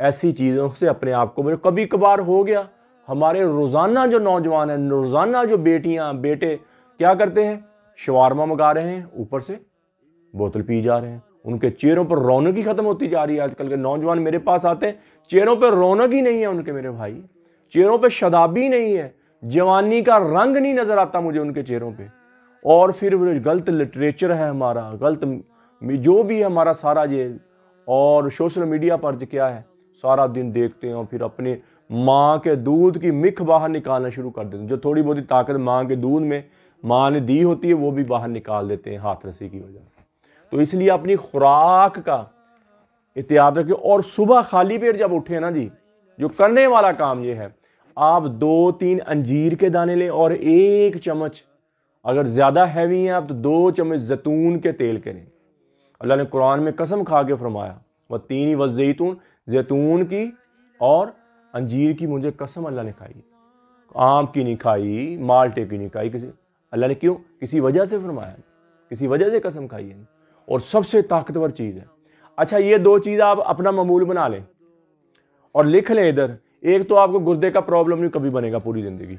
ایسی چیزوں سے اپنے آپ کو کبھی کبھار ہو گیا ہمارے روزانہ جو نوجوان ہیں، روزانہ جو بیٹیاں بیٹے کیا کرتے ہیں، شوارما منگا رہے ہیں، اوپر سے بوتل پی جا رہے ہیں، ان کے چہروں پر رونق ہی ختم ہوتی جا رہی ہے۔ آج کل کے نوجوان میرے پاس آتے ہیں، چہروں پہ رونق ہی نہیں ہے ان کے، میرے بھائی چہروں پہ شادابی نہیں ہے، جوانی کا رنگ نہیں نظر آتا مجھے ان کے چہروں پہ۔ اور پھر غلط لٹریچر ہے ہمارا، غلط جو بھی ہے ہمارا سارا یہ، اور سوشل میڈیا پر کیا ہے، سارا دن دیکھتے ہیں اور پھر اپنے ماں کے دودھ کی مکھ باہر نکالنا شروع کر دیتے ہیں۔ جو تھوڑی بہت طاقت ماں کے دودھ میں ماں نے دی ہوتی ہے وہ بھی باہر نکال دیتے ہیں ہاتھ رسی کی وجہ سے۔ تو اس لیے اپنی خوراک کا احتیاط رکھیں، اور صبح خالی پیٹ جب اٹھے نا جی، جو کرنے والا کام یہ ہے، آپ 2-3 انجیر کے دانے لیں اور 1 چمچ، اگر زیادہ ہیوی ہیں آپ تو 2 چمچ زیتون کے تیل کے لیں۔ اللہ نے قرآن میں قسم کھا کے فرمایا، والتین والزیتون، زیتون کی اور انجیر کی مجھے قسم اللہ نے کھائی، آم کی نہیں کھائی، مالٹے کی نہیں کھائی، اللہ نے کیوں؟ کسی وجہ سے فرمایا، کسی وجہ سے قسم کھائی ہے، اور سب سے طاقتور چیز ہے۔ اچھا یہ 2 چیز آپ اپنا معمول بنا لیں اور لکھ لیں ادھر۔ ایک تو آپ کو گردے کا پرابلم نہیں کبھی بنے گا پوری زندگی،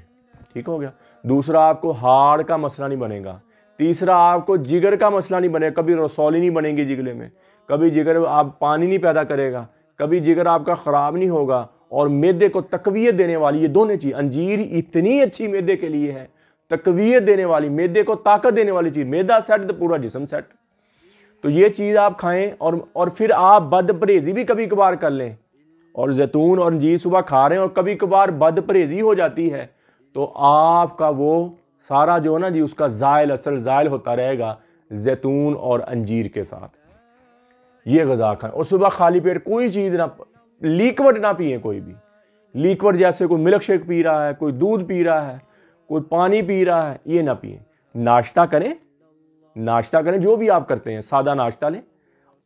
ٹھیک ہو گیا۔ دوسرا آپ کو ہارٹ کا مسئلہ نہیں بنے گا۔ تیسرا آپ کو جگر کا مسئلہ نہیں بنے گا، کبھی رسولی نہیں بنے گی جگرے میں، کبھی جگر آپ پانی نہیں پیدا کرے گا، کبھی جگر آپ کا خراب نہیں ہوگا، اور معدے کو تقویت دینے والی یہ دونوں چیز، انجیر اتنی اچھی معدے کے لیے ہے، تقویت دینے والی، معدے کو طاقت دینے والی چیز، معدہ سیٹ تو پورا جسم سیٹ۔ تو یہ چیز آپ کھائیں، اور پھر آپ بد پرہیزی بھی کبھی کبھار کر لیں، اور زیتون اور انجیر صبح کھا رہے ہیں اور کبھی کبھار بد پرہیزی ہو جاتی ہے، تو آپ کا وہ سارا جو ہے نا جی اس کا زائل اثر زائل ہوتا رہے گا زیتون اور انجیر کے ساتھ۔ یہ غذا کھائیں، اور صبح خالی پیٹ کوئی چیز نہ، لیکوڈ نہ پئیں، کوئی بھی لیکوڈ جیسے کوئی ملک شیک پی رہا ہے، کوئی دودھ پی رہا ہے، کوئی پانی پی رہا ہے، یہ نہ پئیں۔ ناشتہ کریں جو بھی آپ کرتے ہیں، سادہ ناشتہ لیں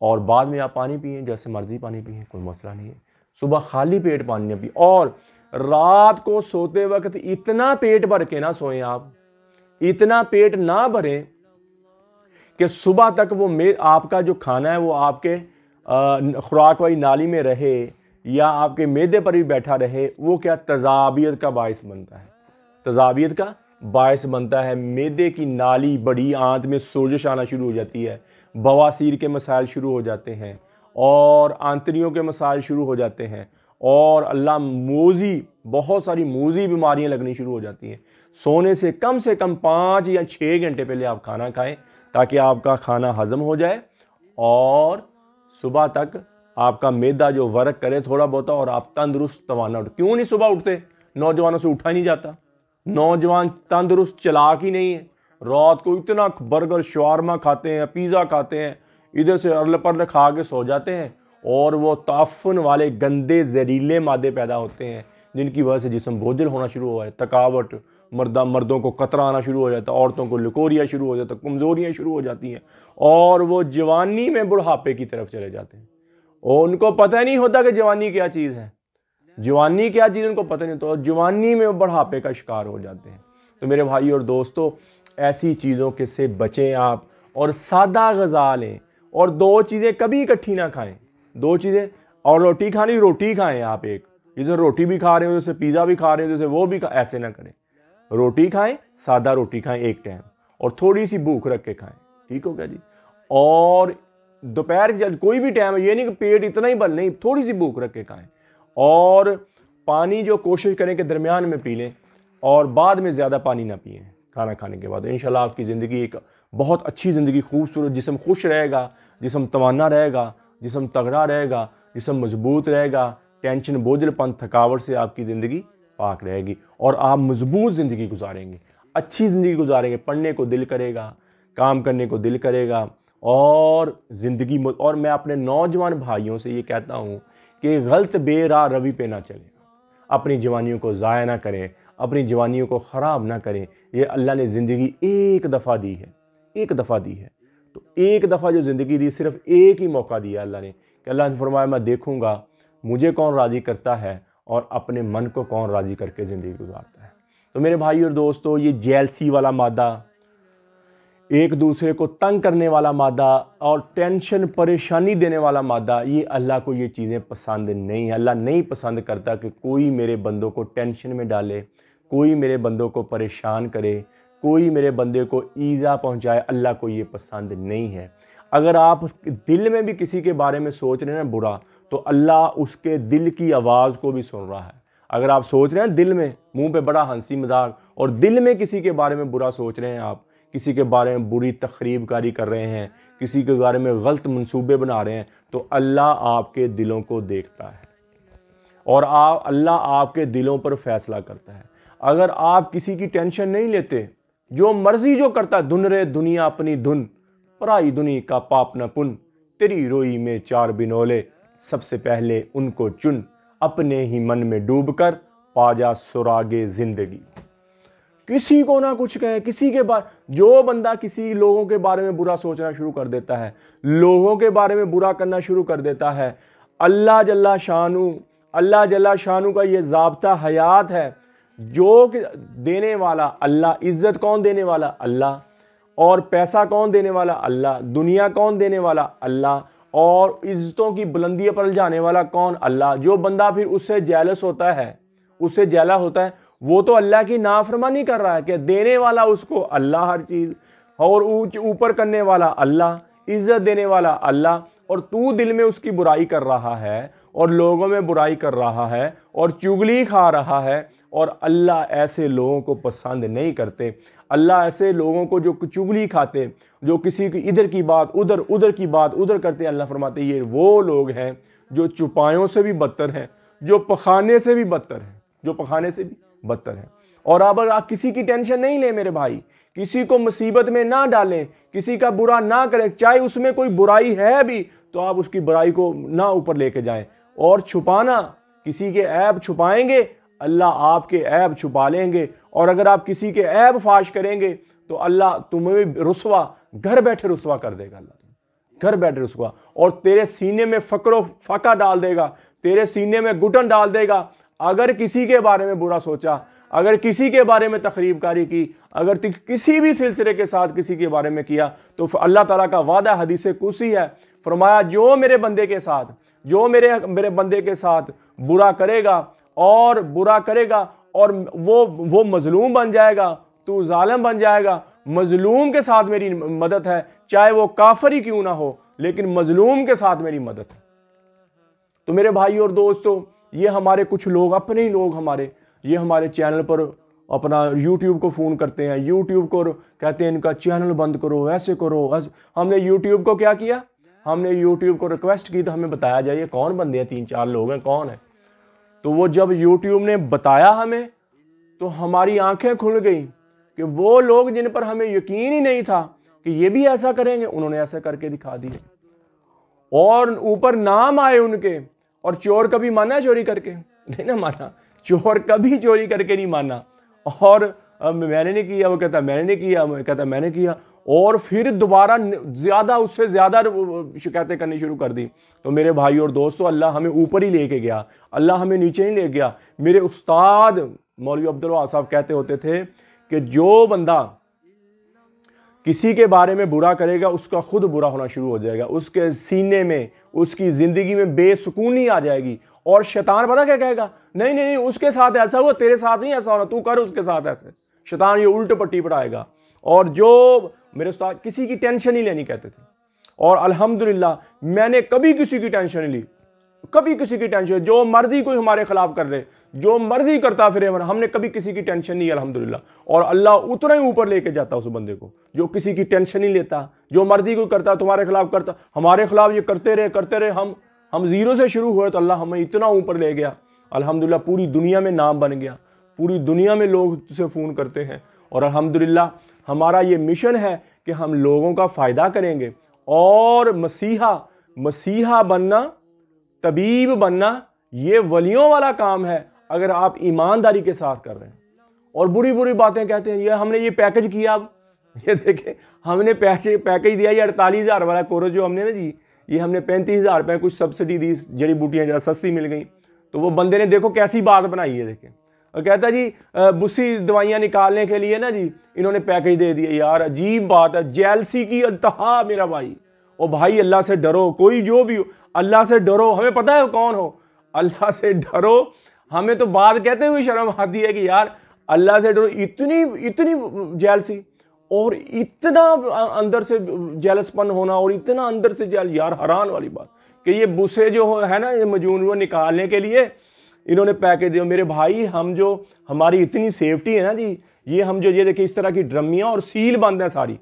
اور بعد میں آپ پانی پئیں، جیسے مرضی پانی پئیں، کوئی مسئلہ نہیں ہے۔ صبح خالی پیٹ پانی نہ پئیں، اور رات کو سوتے وقت اتنا پیٹ بھر کے نہ سوئیں، آپ اتنا پیٹ نہ بھریں کہ صبح تک وہ آپ کا جو کھانا ہے وہ آپ کے خوراک والی نالی میں رہے یا آپ کے معدے پر بھی بیٹھا رہے، وہ کیا تذابیت کا باعث بنتا ہے، تذابیت کا باعث بنتا ہے۔ معدے کی نالی بڑی آنت میں سوزش آنا شروع ہو جاتی ہے، بواسیر کے مسائل شروع ہو جاتے ہیں، اور آنتڑیوں کے مسائل شروع ہو جاتے ہیں، اور اللہ موذی بہت ساری موذی بیماریاں لگنی شروع ہو جاتی ہیں۔ سونے سے کم 5 یا 6 گھنٹے پہلے آپ کھانا کھائیں تاکہ آپ کا کھانا ہضم ہو جائے اور صبح تک آپ کا معدہ جو ورک کرے تھوڑا بہت، اور آپ تندرست توانا اٹھ۔ کیوں نہیں صبح اٹھتے؟ نوجوانوں سے اٹھا ہی نہیں جاتا، نوجوان تندرست چلاک ہی نہیں ہے، رات کو اتنا برگر شوارما کھاتے ہیں، پیزا کھاتے ہیں، ادھر سے ارل پرل کھا کے سو جاتے ہیں، اور وہ تعفن والے گندے زہریلے مادے پیدا ہوتے ہیں جن کی وجہ سے جسم بوجھل ہونا شروع ہوا ہے، تھکاوٹ، مردوں کو قطرہ آنا شروع ہو جاتا ہے، عورتوں کو لکوریا شروع ہو جاتا ہے، کمزوریاں شروع ہو جاتی ہیں، اور وہ جوانی میں بڑھاپے کی طرف چلے جاتے ہیں، اور ان کو پتہ نہیں ہوتا کہ جوانی کیا چیز ہے، جوانی کیا چیز ان کو پتہ نہیں، تو جوانی میں بڑھاپے کا شکار ہو جاتے ہیں۔ تو میرے بھائی اور دوستو، ایسی چیزوں کے سے بچیں آپ، اور سادہ غذا لیں، اور 2 چیزیں کبھی اکٹھی نہ کھائیں، 2 چیزیں، اور روٹی کھانی روٹی کھائیں آپ، ایک جیسے روٹی بھی کھا رہے ہو جیسے پیزا بھی کھا رہے ہو جیسے وہ بھی ایسے نہ کریں، روٹی کھائیں، سادہ روٹی کھائیں ایک ٹائم، اور تھوڑی سی بھوک رکھ کے کھائیں، ٹھیک ہو گیا جی۔ اور دوپہر کوئی بھی ٹائم ہے، یہ نہیں کہ پیٹ اتنا ہی بل، نہیں، تھوڑی سی بھوک رکھ کے کھائیں، اور پانی جو کوشش کریں کہ درمیان میں پی لیں، اور بعد میں زیادہ پانی نہ پئیں کھانا کھانے کے بعد۔ انشاءاللہ آپ کی زندگی ایک بہت اچھی زندگی، خوبصورت، جسم خوش رہے گا، جسم توانا رہے گا، جسم تگڑا رہے گا، جسم مضبوط رہے گا، ٹینشن بوجھل پن تھکاوٹ سے آپ کی زندگی پاک رہے گی، اور آپ مضبوط زندگی گزاریں گے، اچھی زندگی گزاریں گے، پڑھنے کو دل کرے گا، کام کرنے کو دل کرے گا، اور زندگی اور میں اپنے نوجوان بھائیوں سے یہ کہتا ہوں کہ غلط بے راہ روی پہ نہ چلیں، اپنی جوانیوں کو ضائع نہ کریں، اپنی جوانیوں کو خراب نہ کریں۔ یہ اللہ نے زندگی ایک دفعہ دی ہے، ایک دفعہ دی ہے، تو ایک دفعہ جو زندگی دی، صرف ایک ہی موقع دیا اللہ نے، کہ اللہ نے فرمایا میں دیکھوں گا مجھے کون راضی کرتا ہے اور اپنے من کو کون راضی کر کے زندگی گزارتا ہے۔ تو میرے بھائی اور دوستو، یہ جیلسی والا مادہ، ایک دوسرے کو تنگ کرنے والا مادہ اور ٹینشن پریشانی دینے والا مادہ، یہ اللہ کو یہ چیزیں پسند نہیں ہیں۔ اللہ نہیں پسند کرتا کہ کوئی میرے بندوں کو ٹینشن میں ڈالے، کوئی میرے بندوں کو پریشان کرے، کوئی میرے بندے کو ایذا پہنچائے۔ اللہ کو یہ پسند نہیں ہے۔ اگر آپ دل میں بھی کسی کے بارے میں سوچ رہے ہیں برا، تو اللہ اس کے دل کی آواز کو بھی سن رہا ہے۔ اگر آپ سوچ رہے ہیں دل میں، منہ پہ بڑا ہنسی مذاق، اور دل میں کسی کے بارے میں برا سوچ رہے ہیں، آپ کسی کے بارے میں بری تخریب کاری کر رہے ہیں، کسی کے بارے میں غلط منصوبے بنا رہے ہیں، تو اللہ آپ کے دلوں کو دیکھتا ہے اور اللہ آپ کے دلوں پر فیصلہ کرتا ہے۔ اگر آپ کسی کی ٹینشن نہیں لیتے، جو مرضی جو کرتا ہے، دھن رے دنیا اپنی دھن، پرائی دنیا کا پاپ نہ پن، تیری روئی میں چار بنولے، سب سے پہلے ان کو چن، اپنے ہی من میں ڈوب کر پا جا سراغے زندگی۔ کسی کو نہ کچھ کہے، کسی کے بارے، جو بندہ کسی لوگوں کے بارے میں برا سوچنا شروع کر دیتا ہے، لوگوں کے بارے میں برا کرنا شروع کر دیتا ہے، اللہ جل شانو کا یہ ضابطہ حیات ہے، جو دینے والا اللہ، عزت کون دینے والا؟ اللہ، اور پیسہ کون دینے والا؟ اللہ، دنیا کون دینے والا؟ اللہ، اور عزتوں کی بلندی پر جانے والا کون؟ اللہ۔ جو بندہ پھر اس سے جیلس ہوتا ہے، اس سے جیلا ہوتا ہے، وہ تو اللہ کی نافرمانی کر رہا ہے کہ دینے والا اس کو اللہ ہر چیز، اور اوپر کرنے والا اللہ، عزت دینے والا اللہ، اور تو دل میں اس کی برائی کر رہا ہے اور لوگوں میں برائی کر رہا ہے اور چگلی کھا رہا ہے۔ اور اللہ ایسے لوگوں کو پسند نہیں کرتے۔ اللہ ایسے لوگوں کو جو چگلی کھاتے، جو کسی کی ادھر کی بات ادھر، ادھر کی بات ادھر کرتے، اللہ فرماتے ہیں یہ وہ لوگ ہیں جو چپایوں سے بھی بدتر ہیں، جو پخانے سے بھی بدتر ہیں، جو پخانے سے بھی بدتر ہیں۔ اور اب آپ کسی کی ٹینشن نہیں لیں میرے بھائی، کسی کو مصیبت میں نہ ڈالیں، کسی کا برا نہ کریں، چاہے اس میں کوئی برائی ہے بھی تو آپ اس کی برائی کو نہ اوپر لے کے جائیں۔ اور چھپانا، کسی کے عیب چھپائیں گے، اللہ آپ کے عیب چھپا لیں گے، اور اگر آپ کسی کے عیب فاش کریں گے تو اللہ تمہیں رسوا، گھر بیٹھے رسوا کر دے گا، اللہ گھر بیٹھے رسوا، اور تیرے سینے میں فقر و فاقہ ڈال دے گا، تیرے سینے میں گھٹن ڈال دے گا۔ اگر کسی کے بارے میں برا سوچا، اگر کسی کے بارے میں تخریب کاری کی، اگر کسی بھی سلسلے کے ساتھ کسی کے بارے میں کیا، تو اللہ تعالیٰ کا وعدہ حدیث قدسی ہے، فرمایا جو میرے بندے کے ساتھ، جو میرے بندے کے ساتھ برا کرے گا اور برا کرے گا اور وہ مظلوم بن جائے گا، تو ظالم بن جائے گا، مظلوم کے ساتھ میری مدد ہے، چاہے وہ کافر ہی کیوں نہ ہو، لیکن مظلوم کے ساتھ میری مدد ہے۔ تو میرے بھائی اور دوستو، یہ ہمارے کچھ لوگ، اپنے ہی لوگ یہ ہمارے چینل پر اپنا یوٹیوب کو فون کرتے ہیں، یوٹیوب کو کہتے ہیں ان کا چینل بند کرو، ایسے کرو۔ ہم نے یوٹیوب کو کیا کیا؟ ہم نے یوٹیوب کو ریکویسٹ کی تو ہمیں بتایا جائے کون بندے ہیں، 3-4 لوگ ہیں، کون ہیں؟ تو وہ جب یوٹیوب نے بتایا ہمیں تو ہماری آنکھیں کھل گئیں کہ وہ لوگ جن پر ہمیں یقین ہی نہیں تھا کہ یہ بھی ایسا کریں گے، انہوں نے ایسا کر کے دکھا دیے، اور اوپر نام آئے ان کے۔ اور چور کبھی مانا چوری کر کے؟ نہیں نہ مانا، چور کبھی چوری کر کے نہیں مانا، اور میں نے نہیں کیا، وہ کہتا میں نے نہیں کیا، وہ کہتا میں نے کیا، اور پھر دوبارہ زیادہ اس سے زیادہ شکایتیں کرنی شروع کر دی۔ تو میرے بھائی اور دوستو، اللہ ہمیں اوپر ہی لے کے گیا، اللہ ہمیں نیچے نہیں لے گیا۔ میرے استاد مولوی عبدالوہاب صاحب کہتے ہوتے تھے کہ جو بندہ کسی کے بارے میں برا کرے گا، اس کا خود برا ہونا شروع ہو جائے گا، اس کے سینے میں، اس کی زندگی میں بے سکونی آ جائے گی، اور شیطان پتہ کیا کہے گا؟ نہیں نہیں، اس کے ساتھ ایسا ہوا، تیرے ساتھ نہیں ایسا ہونا، تو کر اس کے ساتھ ایسے۔ شیطان یہ الٹ پٹی پڑھائے گا۔ اور جو میرے استاد کسی کی ٹینشن نہیں لینی کہتے تھے، اور الحمدللہ میں نے کبھی کسی کی ٹینشن نہیں لی، کبھی کسی کی ٹینشن، جو مرضی کوئی ہمارے خلاف کر لے، جو مرضی کرتا پھرے، ہم نے کبھی کسی کی ٹینشن نہیں، الحمدللہ۔ اور اللہ اتنا ہی اوپر لے کے جاتا اس بندے کو جو کسی کی ٹینشن نہیں لیتا، جو مرضی کوئی کرتا تمہارے خلاف کرتا، ہمارے خلاف یہ کرتے رہے، ہم زیرو سے شروع ہوئے تو اللہ ہمیں اتنا اوپر لے گیا، الحمدللہ پوری دنیا میں نام بن گیا، پوری دنیا میں لوگ سے فون کرتے ہیں، اور الحمدللہ ہمارا یہ مشن ہے کہ ہم لوگوں کا فائدہ کریں گے، اور مسیحا بننا، طبیب بننا، یہ ولیوں والا کام ہے اگر آپ ایمانداری کے ساتھ کر رہے ہیں۔ اور بری بری باتیں کہتے ہیں، یہ ہم نے یہ پیکج کیا، اب یہ دیکھیں ہم نے پیکج دیا، یہ 48,000 والا کورس جو ہم نے نا جی، یہ ہم نے 35,000 روپے کچھ سبسڈی دی، جڑی بوٹیاں ذرا سستی مل گئیں، تو وہ بندے نے دیکھو کیسی بات بنائی ہے، دیکھیں کہتا جی بسی دوائیاں نکالنے کے لیے نا جی انہوں نے پیکج دے دیا. یار عجیب بات ہے, جیلسی کی انتہا میرا بھائی. او بھائی اللہ سے ڈرو, کوئی جو بھی ہو اللہ سے ڈرو. ہمیں پتہ ہے کون ہو, اللہ سے ڈرو. ہمیں تو بات کہتے ہوئے شرم آتی ہے کہ یار اللہ سے ڈرو. اتنی جیلسی اور اتنا اندر سے جیلس پن ہونا اور اتنا اندر سے یار حیران والی بات کہ یہ بسے جو ہے نا یہ مجنون وہ نکالنے کے لیے انہوں نے پیکج دیا. میرے بھائی ہم جو ہماری اتنی سیفٹی ہے نا جی, یہ ہم جو یہ دیکھیں اس طرح کی ڈرمیاں اور سیل بند ہیں ساری,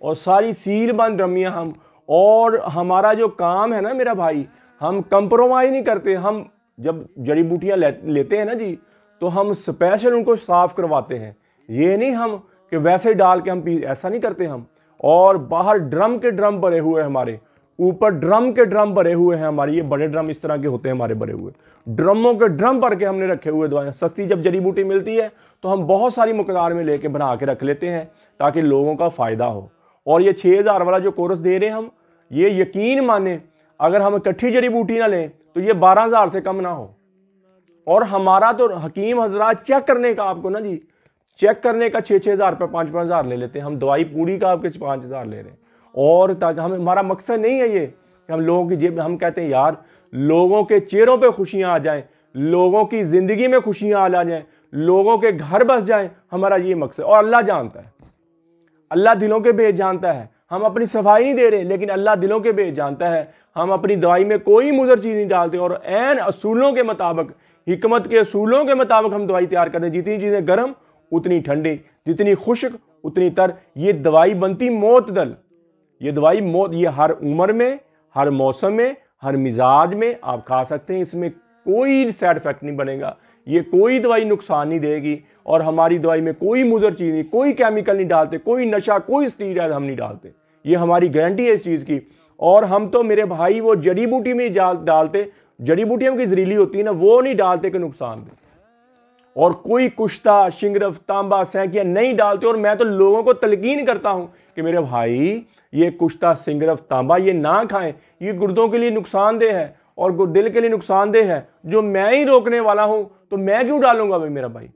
اور ساری سیل بند ڈرمیاں ہم, اور ہمارا جو کام ہے نا میرا بھائی ہم کمپرومائز نہیں کرتے. ہم جب جڑی بوٹیاں لیتے ہیں نا جی تو ہم سپیشل ان کو صاف کرواتے ہیں. یہ نہیں ہم کہ ویسے ڈال کے ہم ایسا نہیں کرتے ہم. اور باہر ڈرم کے ڈرم بھرے ہوئے ہمارے, اوپر ڈرم کے ڈرم بھرے ہوئے ہیں ہمارے. یہ بڑے ڈرم اس طرح کے ہوتے ہیں ہمارے بھرے ہوئے, ڈرموں کے ڈرم بھر کے ہم نے رکھے ہوئے دوائیں. سستی جب جڑی بوٹی ملتی ہے تو ہم بہت ساری مقدار میں لے کے بنا کے رکھ لیتے ہیں تاکہ لوگوں کا فائدہ ہو. اور یہ 6000 والا جو کورس دے رہے ہیں ہم, یہ یقین مانیں اگر ہم اکٹھی جڑی بوٹی نہ لیں تو یہ 12000 سے کم نہ ہو. اور ہمارا تو حکیم حضرات چیک کرنے کا آپ کو نا جی چیک کرنے کا 6,000 روپے 5,000 لے لیتے ہیں. ہم دوائی پوری کا آپ کے 5,000 لے رہے ہیں. اور تاکہ ہمارا مقصد نہیں ہے یہ کہ ہم لوگوں کی جیب میں, ہم کہتے ہیں یار لوگوں کے چہروں پہ خوشیاں آ جائیں, لوگوں کی زندگی میں خوشیاں آ جائیں, لوگوں کے گھر بس جائیں, ہمارا یہ مقصد. اور اللہ جانتا ہے, اللہ دلوں کے بھیج جانتا ہے. ہم اپنی صفائی نہیں دے رہے لیکن اللہ دلوں کے بھیج جانتا ہے. ہم اپنی دوائی میں کوئی مضر چیز نہیں ڈالتے اور عین اصولوں کے مطابق, حکمت کے اصولوں کے مطابق ہم دوائی تیار کرتے ہیں. جتنی چیزیں گرم اتنی ٹھنڈی, جتنی خشک اتنی تر. یہ دوائی بنتی معتدل, یہ دوائی یہ ہر عمر میں, ہر موسم میں, ہر مزاج میں آپ کھا سکتے ہیں. اس میں کوئی سائیڈ افیکٹ نہیں بنے گا, یہ کوئی دوائی نقصان نہیں دے گی. اور ہماری دوائی میں کوئی مضر چیز نہیں, کوئی کیمیکل نہیں ڈالتے, کوئی نشہ, کوئی اسٹیرائڈ ہم نہیں ڈالتے. یہ ہماری گارنٹی ہے اس چیز کی. اور ہم تو میرے بھائی وہ جڑی بوٹی میں ڈالتے, جڑی بوٹیاں کی زہریلی ہوتی ہے نا وہ نہیں ڈالتے کہ نقصان دے. اور کوئی کشتہ, شنگرف, تانبا, سینکیاں نہیں ڈالتے. اور میں تو لوگوں کو تلقین کرتا ہوں کہ میرے بھائی یہ کشتہ, سنگرف, تانبا یہ نہ کھائیں, یہ گردوں کے لیے نقصان دہ ہے اور دل کے لیے نقصان دہ ہے. جو میں ہی روکنے والا ہوں تو میں کیوں ڈالوں گا میرا بھائی.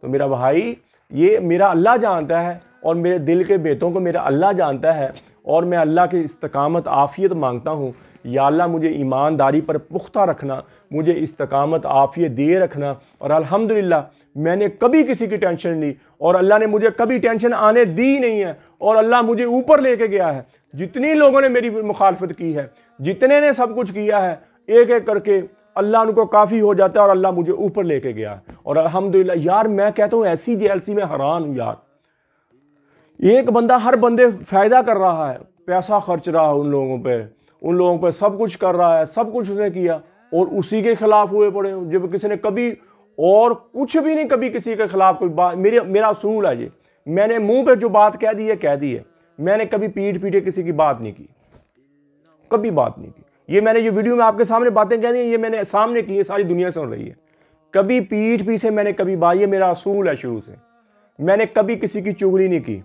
تو میرا بھائی یہ میرا اللہ جانتا ہے اور میرے دل کے بیتوں کو میرا اللہ جانتا ہے. اور میں اللہ کی استقامت عافیت مانگتا ہوں. یا اللہ مجھے ایمانداری پر پختہ رکھنا, مجھے استقامت عافیت دے رکھنا. اور الحمدللہ میں نے کبھی کسی کی ٹینشن نہیں لی اور اللہ نے مجھے کبھی ٹینشن آنے دی نہیں ہے. اور اللہ مجھے اوپر لے کے گیا ہے. جتنی لوگوں نے میری مخالفت کی ہے, جتنے نے سب کچھ کیا ہے, ایک ایک کر کے اللہ ان کو کافی ہو جاتا ہے اور اللہ مجھے اوپر لے کے گیا. اور الحمدللہ جیار میں کہتا ہوں ایسی جیلسی میں حیران ہوں یار. ایک بندہ ہر بندے فائدہ کر رہا ہے, پیسہ خرچ رہا ہے ان لوگوں پہ سب کچھ کر رہا ہے, سب کچھ اس نے کیا اور اسی کے خلاف ہوئے پڑے ہوں. جب کسی نے کبھی اور کچھ بھی نہیں, کبھی کسی کے خلاف کوئی بات, میرا اصول ہے یہ, میں نے منہ پہ جو بات کہہ دی ہے. میں نے کبھی پیٹھ پیٹھے کسی کی بات نہیں کی, کبھی بات نہیں کی. یہ میں نے یہ ویڈیو میں آپ کے سامنے باتیں کہہ دی ہیں, یہ میں نے سامنے کی ہے, ساری دنیا سن رہی ہے. کبھی پیٹھ پیچھے میں نے کبھی بات, یہ میرا اصول ہے شروع سے. میں نے کبھی کسی کی چغلی نہیں کی,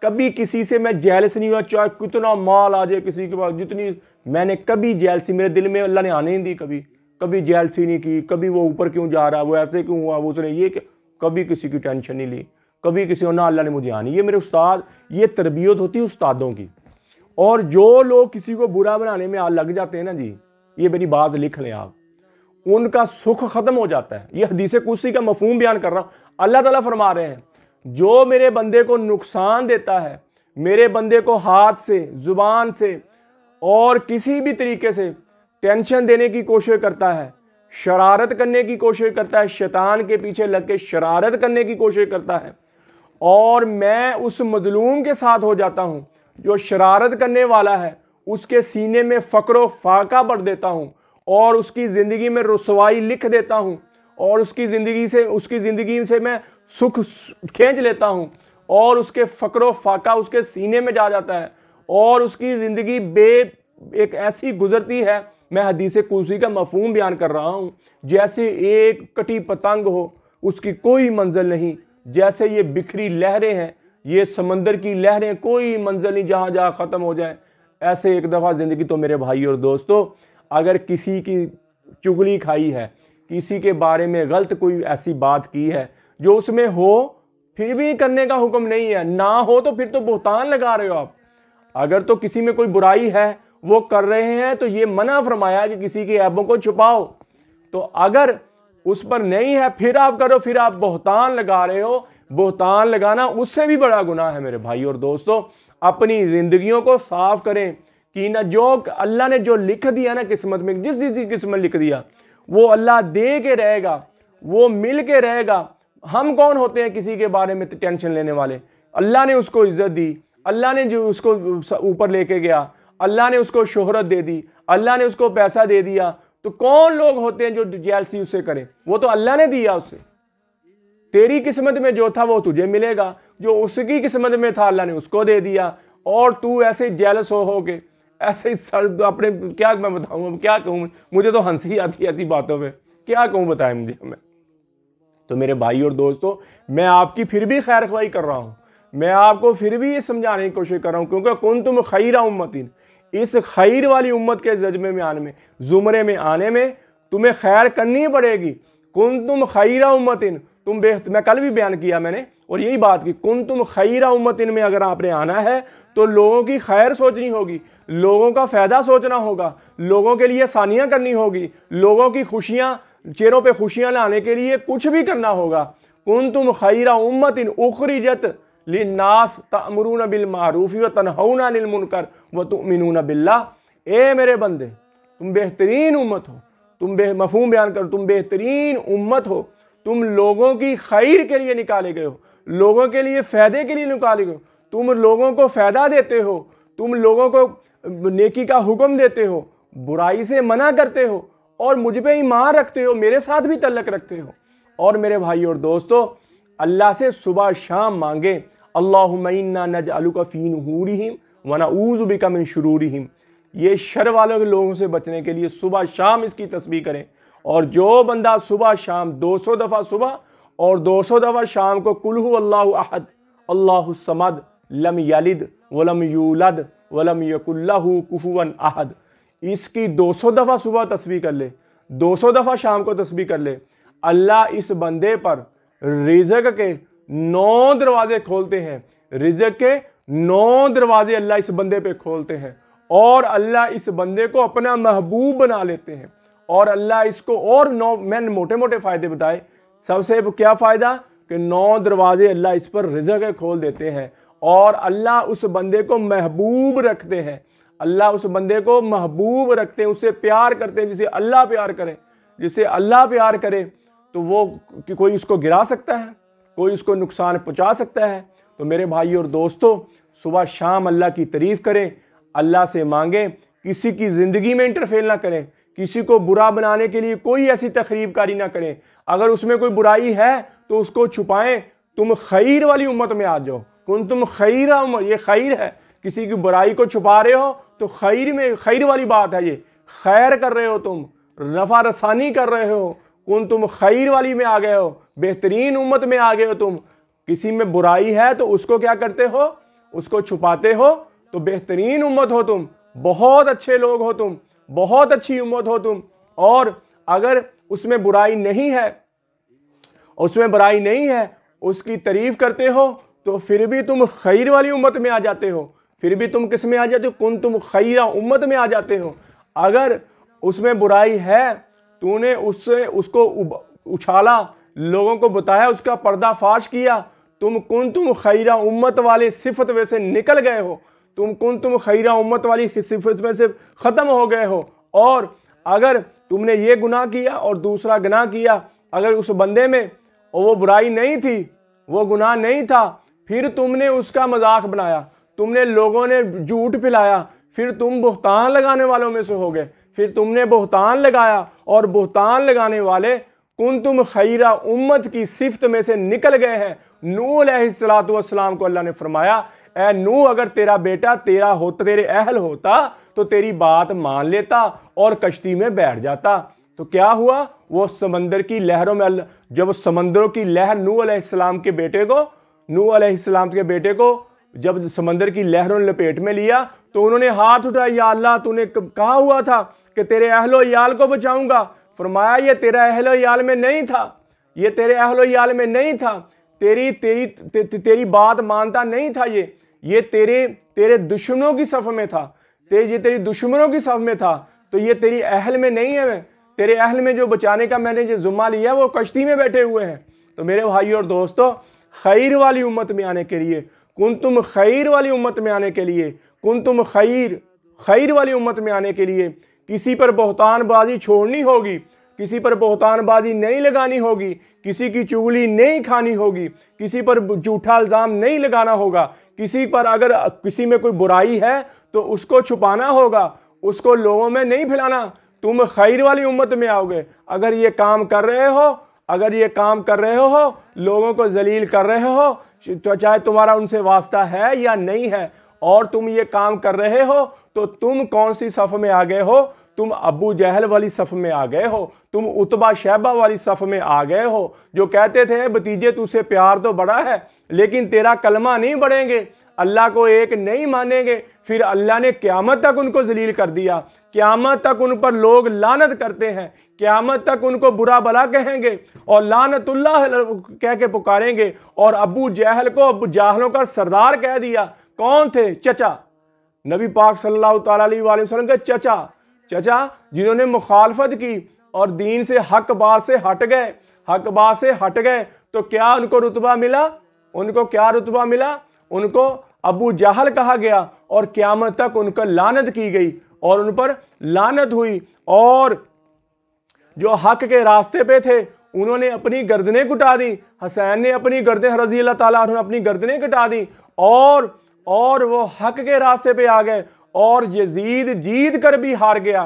کبھی کسی سے میں جیلس نہیں ہوا, چاہے کتنا مال آ جائے کسی کے پاس, جتنی میں نے کبھی جیلسی میرے دل میں اللہ نے آنے نہیں دی. کبھی جیلسی نہیں کی. کبھی وہ اوپر کیوں جا رہا, وہ ایسے کیوں ہوا, وہ اس نے یہ, کبھی کسی کی ٹینشن نہیں لی, کبھی کسی کو نہ اللہ نے مجھے آنی. یہ میرے استاد, یہ تربیت ہوتی ہے استادوں کی. اور جو لوگ کسی کو برا بنانے میں لگ جاتے ہیں نا جی, یہ میری بات لکھ لیں آپ, ان کا سکھ ختم ہو جاتا ہے. یہ حدیث قدسی کا مفہوم بیان کر رہا ہوں. اللہ تعالیٰ فرما رہے ہیں جو میرے بندے کو نقصان دیتا ہے, میرے بندے کو ہاتھ سے, زبان سے اور کسی بھی طریقے سے ٹینشن دینے کی کوشش کرتا ہے, شرارت کرنے کی کوشش کرتا ہے, شیطان کے پیچھے لگ کے شرارت کرنے کی کوشش کرتا ہے, اور میں اس مظلوم کے ساتھ ہو جاتا ہوں جو شرارت کرنے والا ہے, اس کے سینے میں فقر و فاقہ بڑھ دیتا ہوں اور اس کی زندگی میں رسوائی لکھ دیتا ہوں, اور اس کی زندگی سے میں سکھ کھینچ لیتا ہوں, اور اس کے فقر و فاقہ اس کے سینے میں جا جاتا ہے, اور اس کی زندگی ایک ایسی گزرتی ہے. میں حدیث قدسی کا مفہوم بیان کر رہا ہوں, جیسے ایک کٹی پتنگ ہو, اس کی کوئی منزل نہیں. جیسے یہ بکھری لہریں ہیں, یہ سمندر کی لہریں, کوئی منزل نہیں, جہاں جہاں ختم ہو جائیں. ایسے ایک دفعہ زندگی. تو میرے بھائی اور دوستو, اگر کسی کی چگلی کھائی ہے, کسی کے بارے میں غلط کوئی ایسی بات کی ہے جو اس میں ہو پھر بھی کرنے کا حکم نہیں ہے، نہ ہو تو پھر تو بہتان لگا رہے ہو آپ۔ اگر تو کسی میں کوئی برائی ہے وہ کر رہے ہیں تو یہ منع فرمایا کہ کسی کی عیبوں کو چھپاؤ، تو اگر اس پر نہیں ہے پھر آپ کرو، پھر آپ بہتان لگا رہے ہو۔ بہتان لگانا اس سے بھی بڑا گناہ ہے میرے بھائی اور دوستو۔ اپنی زندگیوں کو صاف کریں کہ نہ جو اللہ نے جو لکھ دیا نا قسمت میں، جس کی قسمت لکھ دیا وہ اللہ دے کے رہے گا، وہ مل کے رہے گا۔ ہم کون ہوتے ہیں کسی کے بارے میں ٹینشن لینے والے؟ اللہ نے اس کو عزت دی، اللہ نے جو اس کو اوپر لے کے گیا، اللہ نے اس کو شہرت دے دی، اللہ نے اس کو پیسہ دے دیا، تو کون لوگ ہوتے ہیں جو جیلسی اس سے کریں؟ وہ تو اللہ نے دیا اسے۔ تیری قسمت میں جو تھا وہ تجھے ملے گا، جو اس کی قسمت میں تھا اللہ نے اس کو دے دیا، اور تو ایسے جیلس ہو کے ایسے اپنے کیا میں بتاؤں، کیا کہوں، مجھے تو ہنسی آتی ہے ایسی باتوں پہ، کیا کہوں بتائیں مجھے ہمیں۔ تو میرے بھائی اور دوستو، میں آپ کی پھر بھی خیر خواہی کر رہا ہوں، میں آپ کو پھر بھی یہ سمجھانے کی کوشش کر رہا ہوں، کیونکہ کنتم خیر امتین، اس خیر والی امت کے زمرے میں آنے میں، زمرے میں آنے میں تمہیں خیر کرنی پڑے گی۔ کنتم خیر امتین، میں کل بھی بیان کیا میں نے اور یہی بات کی، کنتم خیر امتین میں اگر آپ نے آنا ہے تو لوگوں کی خیر سوچنی ہوگی، لوگوں کا فائدہ سوچنا ہوگا، لوگوں کے لیے آسانیاں کرنی ہوگی، لوگوں کی خوشیاں، چہروں پہ خوشیاں لانے کے لیے کچھ بھی کرنا ہوگا۔ کنتم خیر امۃ اخرجت للناس تأمرون بالمعروف وتنہون عن المنکر وتؤمنون باللہ۔ اے میرے بندے، تم بہترین امت ہو، مفہوم بیان کرو، تم بہترین امت ہو، تم لوگوں کی خیر کے لیے نکالے گئے ہو، لوگوں کے لیے فائدے کے لیے نکالے گئے ہو، تم لوگوں کو فائدہ دیتے ہو، تم لوگوں کو نیکی کا حکم دیتے ہو، برائی سے منع کرتے ہو، اور مجھ پہ ایمان رکھتے ہو، میرے ساتھ بھی تعلق رکھتے ہو۔ اور میرے بھائی اور دوستو، اللہ سے صبح شام مانگیں، اللہم انا نجعلک فی نحورہم ونعوذ بک من شرورہم۔ یہ شر والوں کے لوگوں سے بچنے کے لیے صبح شام اس کی تسبیح کریں، اور جو بندہ صبح شام 200 دفعہ صبح اور 200 دفعہ شام کو قل ھو اللہ احد اللہ الصمد لم یلد ولم یولد ولم یکن لہ کفوا احد، اس کی 200 دفعہ صبح تسبیح کر لے، 200 دفعہ شام کو تسبیح کر لے، اللہ اس بندے پر رزق کے 9 دروازے کھولتے ہیں، رزق کے 9 دروازے اللہ اس بندے پہ کھولتے ہیں، اور اللہ اس بندے کو اپنا محبوب بنا لیتے ہیں، اور اللہ اس کو اور میں نے موٹے موٹے فائدے بتائے۔ سب سے کیا فائدہ کہ 9 دروازے اللہ اس پر رزق کے کھول دیتے ہیں، اور اللہ اس بندے کو محبوب رکھتے ہیں، اللہ اس بندے کو محبوب رکھتے ہیں، اسے پیار کرتے ہیں، جسے اللہ پیار کرے، جسے اللہ پیار کرے تو وہ کوئی اس کو گرا سکتا ہے، کوئی اس کو نقصان پہنچا سکتا ہے؟ تو میرے بھائی اور دوستو، صبح شام اللہ کی تعریف کریں، اللہ سے مانگیں، کسی کی زندگی میں انٹرفیئر نہ کریں، کسی کو برا بنانے کے لیے کوئی ایسی تخریب کاری نہ کریں، اگر اس میں کوئی برائی ہے تو اس کو چھپائیں۔ تم خیر والی امت میں آ جاؤ، کنتم خیر امت، یہ خیر ہے، کسی کی برائی کو چھپا رہے ہو تو خیر والی بات ہے، یہ خیر کر رہے ہو، تم نفع رسانی کر رہے ہو، تم خیر والی میں آ گئے ہو، بہترین امت میں آ گئے ہو۔ تم کسی میں برائی ہے تو اس کو کیا کرتے ہو؟ اس کو چھپاتے ہو، تو بہترین امت ہو تم، بہت اچھے لوگ ہو تم، بہت اچھی امت ہو تم۔ اور اگر اس میں برائی نہیں ہے، اس کی تعریف کرتے ہو تو پھر بھی تم خیر والی امت میں آ جاتے ہو، پھر بھی تم کس میں آ جاتے ہو؟ کنتم خیر امت میں آ جاتے ہو۔ اگر اس میں برائی ہے، تو نے اس کو اچھالا، لوگوں کو بتایا، اس کا پردہ فاش کیا، تم کنتم خیر امت والے صفت میں سے نکل گئے ہو، تم کنتم خیر امت والی صفت میں سے ختم ہو گئے ہو۔ اور اگر تم نے یہ گناہ کیا اور دوسرا گناہ کیا، اگر اس بندے میں وہ برائی نہیں تھی، وہ گناہ نہیں تھا، پھر تم نے اس کا مذاق بنایا، تم نے لوگوں نے جھوٹ پھیلایا، پھر تم بہتان لگانے والوں میں سے ہو گئے، پھر تم نے بہتان لگایا، اور بہتان لگانے والے کنتم خیر امت کی صفت میں سے نکل گئے ہیں۔ نوح علیہ السلام کو اللہ نے فرمایا، اے نوح، اگر تیرا بیٹا تیرے اہل ہوتا تو تیری بات مان لیتا اور کشتی میں بیٹھ جاتا۔ تو کیا ہوا؟ وہ سمندر کی لہروں میں جب سمندروں کی لہر نوح علیہ السلام کے بیٹے کو جب سمندر کی لہروں نے لپیٹ میں لیا تو انہوں نے ہاتھ اٹھایا، یا اللہ، تو نے کہا ہوا تھا کہ تیرے اہل و عیال کو بچاؤں گا، فرمایا یہ تیرا اہل و عیال میں نہیں تھا، یہ تیرے اہل و عیال میں نہیں تھا، تیری بات مانتا نہیں تھا، یہ تیرے دشمنوں کی صف میں تھا، یہ تیری دشمنوں کی صف میں تھا، تو یہ تیری اہل میں نہیں ہے، تیرے اہل میں جو بچانے کا میں نے جو ذمہ لیا وہ کشتی میں بیٹھے ہوئے ہیں۔ تو میرے بھائی اور دوستو، خیر والی امت میں آنے کے لیے، کنتم خیر والی امت میں آنے کے لیے، کنتم خیر والی امت میں آنے کے لیے کسی پر بہتان بازی چھوڑنی ہوگی، کسی پر بہتان بازی نہیں لگانی ہوگی، کسی کی چغلی نہیں کھانی ہوگی، کسی پر جھوٹا الزام نہیں لگانا ہوگا، کسی پر اگر کسی میں کوئی برائی ہے تو اس کو چھپانا ہوگا، اس کو لوگوں میں نہیں پھیلانا۔ تم خیر والی امت میں آؤ گے اگر یہ کام کر رہے ہو، لوگوں کو ذلیل کر رہے ہو، تو چاہے تمہارا ان سے واسطہ ہے یا نہیں ہے، اور تم یہ کام کر رہے ہو تو تم کون سی صف میں آ گئے ہو؟ تم ابو جہل والی صف میں آ گئے ہو، تم عتبہ شیبہ والی صف میں آ گئے ہو، جو کہتے تھے بھتیجے تجھ سے پیار تو بڑا ہے لیکن تیرا کلمہ نہیں بڑھیں گے، اللہ کو ایک نہیں مانیں گے۔ پھر اللہ نے قیامت تک ان کو ذلیل کر دیا، قیامت تک ان پر لوگ لعنت کرتے ہیں، قیامت تک ان کو برا بلا کہیں گے اور لعنت اللہ کہہ کے پکاریں گے، اور ابو جہل کو ابو جاہلوں کا سردار کہہ دیا۔ کون تھے؟ چچا، نبی پاک صلی اللہ تعالیٰ علیہ وآلہ وسلم کے چچا جنہوں نے مخالفت کی اور دین سے حق بات سے ہٹ گئے، تو کیا ان کو رتبہ ملا؟ ان کو ابو جہل کہا گیا، اور قیامت تک ان کو لعنت کی گئی اور ان پر لعنت ہوئی، اور جو حق کے راستے پہ تھے انہوں نے اپنی گردنیں کٹا دی، حسین نے اپنی گردنیں رضی اللہ تعالیٰ عنہ اپنی گردنیں کٹا دی، اور وہ حق کے راستے پہ آ گئے، اور یزید جیت کر بھی ہار گیا،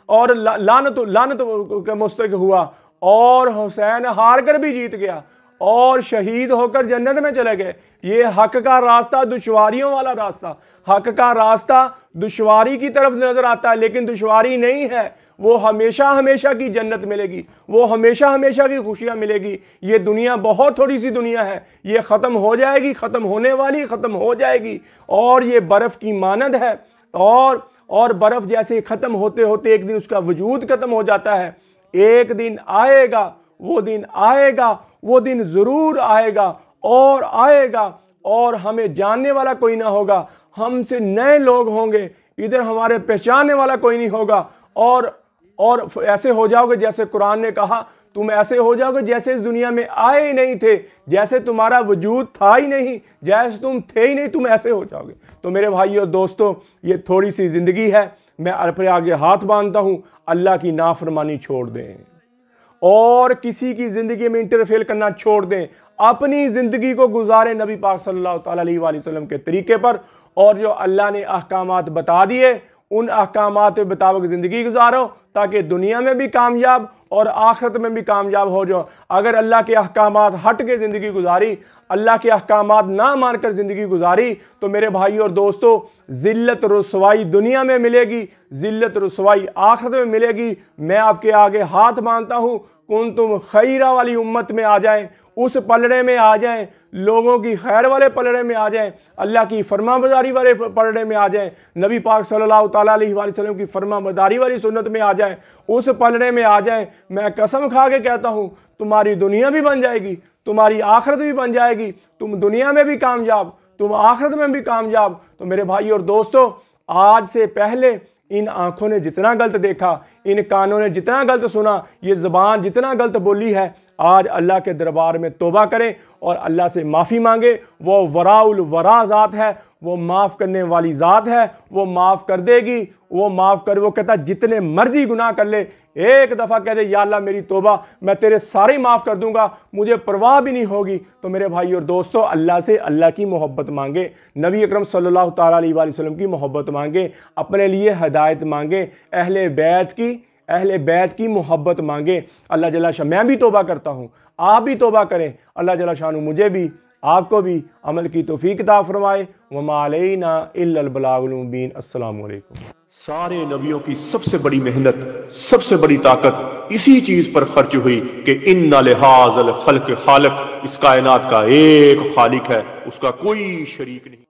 اور لعنت کا مستحق ہوا، اور حسین ہار کر بھی جیت گیا اور شہید ہو کر جنت میں چلے گئے۔ یہ حق کا راستہ دشواریوں والا راستہ، حق کا راستہ دشواری کی طرف نظر آتا ہے لیکن دشواری نہیں ہے، وہ ہمیشہ کی جنت ملے گی، وہ ہمیشہ کی خوشیاں ملے گی۔ یہ دنیا بہت تھوڑی سی دنیا ہے، یہ ختم ہو جائے گی، ختم ہونے والی ختم ہو جائے گی، اور یہ برف کی مانند ہے، اور برف جیسے ختم ہوتے ہوتے ایک دن اس کا وجود ختم ہو جاتا ہے۔ ایک دن آئے گا، وہ دن ضرور آئے گا، اور ہمیں جاننے والا کوئی نہ ہوگا، ہم سے نئے لوگ ہوں گے، ادھر ہمارے پہچاننے والا کوئی نہیں ہوگا، اور ایسے ہو جاؤ گے جیسے قرآن نے کہا، تم ایسے ہو جاؤ گے جیسے اس دنیا میں آئے ہی نہیں تھے، جیسے تمہارا وجود تھا ہی نہیں، جیسے تم تھے ہی نہیں، تم ایسے ہو جاؤ گے۔ تو میرے بھائیو دوستو، یہ تھوڑی سی زندگی ہے، میں اپنے آگے ہاتھ باندھتا ہوں، اللہ کی نافرمانی چھوڑ دیں اور کسی کی زندگی میں انٹرفیئر کرنا چھوڑ دیں، اپنی زندگی کو گزاریں نبی پاک صلی اللہ تعالیٰ علیہ وآلہ وسلم کے طریقے پر، اور جو اللہ نے احکامات بتا دیے ان احکامات کے مطابق زندگی گزارو تاکہ دنیا میں بھی کامیاب اور آخرت میں بھی کامیاب ہو جاؤ۔ اگر اللہ کے احکامات ہٹ کے زندگی گزاری، اللہ کے احکامات نہ مان کر زندگی گزاری، تو میرے بھائی اور دوستو، ذلت رسوائی دنیا میں ملے گی، ذلت رسوائی آخرت میں ملے گی۔ میں آپ کے آگے ہاتھ باندھتا ہوں، کنتم خیرہ والی امت میں آ جائیں، اس پلڑے میں آ جائیں، لوگوں کی خیر والے پلڑے میں آ جائیں، اللہ کی فرما برداری والے پلڑے میں آ جائیں، نبی پاک صلی اللہ تعالیٰ علیہ وآلہ وسلم کی فرما برداری والی سنت میں آ جائیں، اس پلڑے میں آ جائیں۔ میں قسم کھا کے کہتا ہوں، تمہاری دنیا بھی بن جائے گی، تمہاری آخرت بھی بن جائے گی، تم دنیا میں بھی کامیاب، تم آخرت میں بھی کامیاب۔ تو میرے بھائی اور دوستو، آج سے پہلے ان آنکھوں نے جتنا غلط دیکھا، ان کانوں نے جتنا غلط سنا، یہ زبان جتنا غلط بولی ہے، آج اللہ کے دربار میں توبہ کریں اور اللہ سے معافی مانگے۔ وہ وراء الورا ذات ہے، وہ معاف کرنے والی ذات ہے، وہ معاف کر دے گی، وہ کہتا جتنے مرضی گناہ کر لے، ایک دفعہ کہہ دے یا اللہ میری توبہ، میں تیرے سارے معاف کر دوں گا، مجھے پرواہ بھی نہیں ہوگی۔ تو میرے بھائی اور دوستو، اللہ سے اللہ کی محبت مانگے، نبی اکرم صلی اللہ تعالیٰ علیہ وآلہ وسلم کی محبت مانگے، اپنے لیے ہدایت مانگے، اہل بیت کی محبت مانگے۔ اللہ جل شاہ، میں بھی توبہ کرتا ہوں، آپ بھی توبہ کریں، اللہ جل شاہ مجھے بھی آپ کو بھی عمل کی توفیق عطا فرمائے۔ وما علینا الا البلاغ المبین۔ السلام علیکم۔ سارے نبیوں کی سب سے بڑی محنت، سب سے بڑی طاقت اسی چیز پر خرچ ہوئی کہ ان لہٰذا الخلق خالق، اس کائنات کا ایک خالق ہے، اس کا کوئی شریک نہیں۔